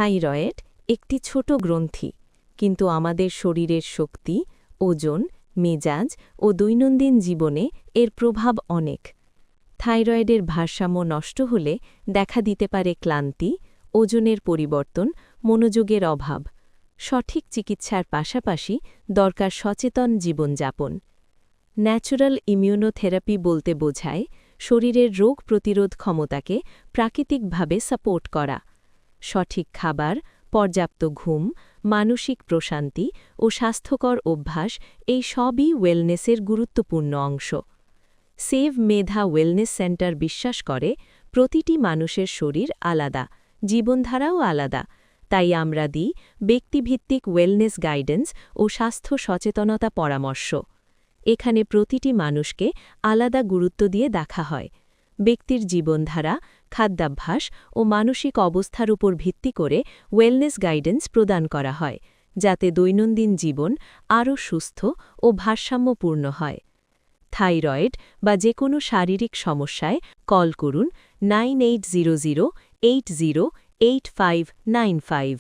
Thyroid একটি ছোট গ্রন্থি, কিন্তু আমাদের শরীরের শক্তি, ওজন, মেজাজ ও দৈনন্দিন জীবনে এর প্রভাব অনেক। থাইরয়েডের ভারসাম্য নষ্ট হলে দেখা দিতে পারে ক্লান্তি, ওজনের পরিবর্তন, মনোযোগের অভাব। সঠিক চিকিৎসার পাশাপাশি দরকার সচেতন জীবনযাপন। ন্যাচুরাল ইমিউনোথেরাপি বলতে বোঝায় শরীরের রোগ প্রতিরোধ ক্ষমতাকে প্রাকৃতিকভাবে সাপোর্ট করা। সঠিক খাবার, পর্যাপ্ত ঘুম, মানসিক প্রশান্তি ও স্বাস্থ্যকর অভ্যাস এই সবই ওয়েলনেসের গুরুত্বপূর্ণ অংশ। সেভ মেধা ওয়েলনেস সেন্টার বিশ্বাস করে প্রতিটি মানুষের শরীর আলাদা, জীবনধারাও আলাদা, তাই আমরা দিই ব্যক্তিভিত্তিক ওয়েলনেস গাইডেন্স ও স্বাস্থ্য সচেতনতা পরামর্শ। এখানে প্রতিটি মানুষকে আলাদা গুরুত্ব দিয়ে দেখা হয়। ব্যক্তির জীবনধারা, খাদ্যাভ্যাস ও মানসিক অবস্থার উপর ভিত্তি করে ওয়েলনেস গাইডেন্স প্রদান করা হয়, যাতে দৈনন্দিন জীবন আরও সুস্থ ও ভারসাম্যপূর্ণ হয়। থাইরয়েড বা যে কোনো শারীরিক সমস্যায় কল করুন 9800 80 8595।